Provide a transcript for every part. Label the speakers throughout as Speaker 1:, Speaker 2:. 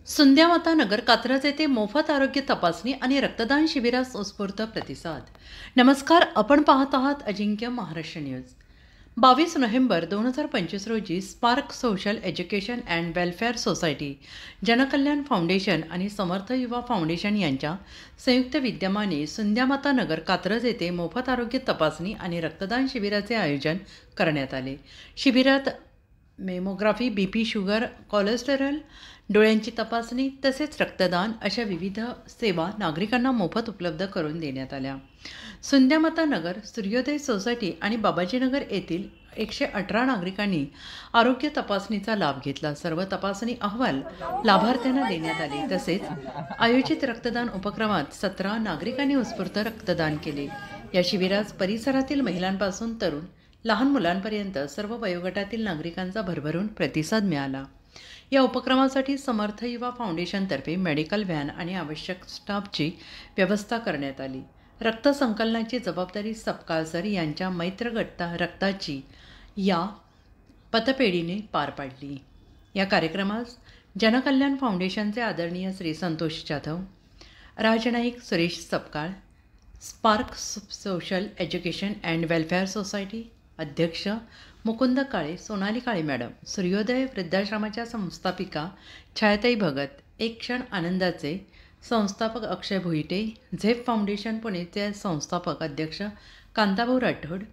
Speaker 1: सुंद्यामाता नगर कात्रज येथे मोफत आरोग्य तपासणी आणि रक्तदान शिबिरास उत्स्फूर्त प्रतिसाद. नमस्कार, आपण पाहत आहात अजिंक्य महाराष्ट्र न्यूज. 22 नोव्हेंबर 2025 रोजी spark social education and welfare society, जनकल्याण फाउंडेशन आणि समर्थ युवा फाउंडेशन यांच्या संयुक्त विद्यमाने सुंद्यामाता नगर कात्रज येथे मोफत आरोग्य तपासणी आणि रक्तदान शिबिराचे आयोजन करण्यात आले. शिबिरात मेमोग्राफी, बीपी, शुगर, कोलेस्टेरॉल, डोळ्यांची तपासणी तसेच रक्तदान अशा विविध सेवा नागरिकांना मोफत उपलब्ध करून देण्यात आल्या. सुंद्यामाता नगर, सूर्योदय सोसायटी आणि बाबाजीनगर येथील 118 नागरिकांनी आरोग्य तपासणीचा लाभ घेतला. सर्व तपासणी अहवाल लाभार्थ्यांना देण्यात आले. तसेच आयोजित रक्तदान उपक्रमात 17 नागरिकांनी उत्स्फूर्त रक्तदान केले. या शिबिरास परिसरातील महिलांपासून तरुण लहान मुलांपर्यंत सर्व वयोगटातील नागरिकांचा भरभरून प्रतिसाद मिळाला. या उपक्रमासाठी समर्थ युवा फाउंडेशनतर्फे मेडिकल व्हॅन आणि आवश्यक स्टाफची व्यवस्था करण्यात आली. रक्त संकलनाची जबाबदारी सपकाळ सर यांच्या मैत्र रक्ताची या पतपेढीने पार पाडली. या कार्यक्रमास जनकल्याण फाउंडेशनचे आदरणीय Shri Santosh Jadhav, Rajnaik Suresh Sapkal, spark social education and welfare society अध्यक्ष मुकुंद काळे, सोनाली काळे मॅडम, सूर्योदय वृद्धाश्रमाच्या संस्थापिका छायाताई भगत, एक क्षण आनंदाचे संस्थापक अक्षय भोईटे, झेप फाउंडेशन पुणेचे संस्थापक अध्यक्ष कांताभाऊ राठोड,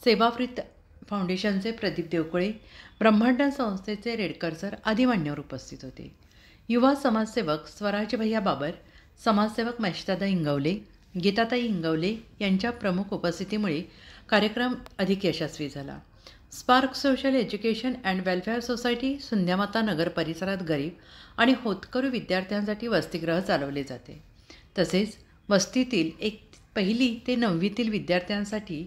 Speaker 1: सेवावृत्त फाउंडेशनचे प्रदीप देवकुळे, ब्रह्मांड संस्थेचे रेडकर सर आदी मान्यवर उपस्थित होते. युवा समाजसेवक स्वराज भैया बाबर, समाजसेवक महेशदादा इंगवले, गीताताई इंगवले यांच्या प्रमुख उपस्थितीमुळे कार्यक्रम अधिक यशस्वी झाला. Spark social education and welfare society Sundyamata Nagar परिसरात गरीब आणि होतकरू विद्यार्थ्यांसाठी वसतिगृह चालवले जाते. तसेच वस्तीतील 1ली ते 9वीतील विद्यार्थ्यांसाठी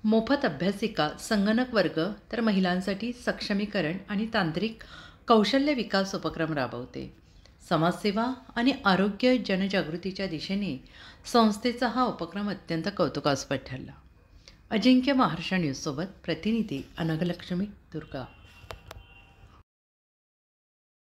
Speaker 1: मोफत अभ्यासिका, संगणक वर्ग, तर महिलांसाठी सक्षमीकरण आणि तांत्रिक कौशल्य विकास उपक्रम राबवते. समाजसेवा आणि आरोग्य जनजागृतीच्या दिशेने संस्थेचा हा उपक्रम अत्यंत कौतुकास्पद ठरला. अजिंक्य महाराष्ट्र न्यूजसोबत प्रतिनिधी अनघलक्ष्मी दुर्गा.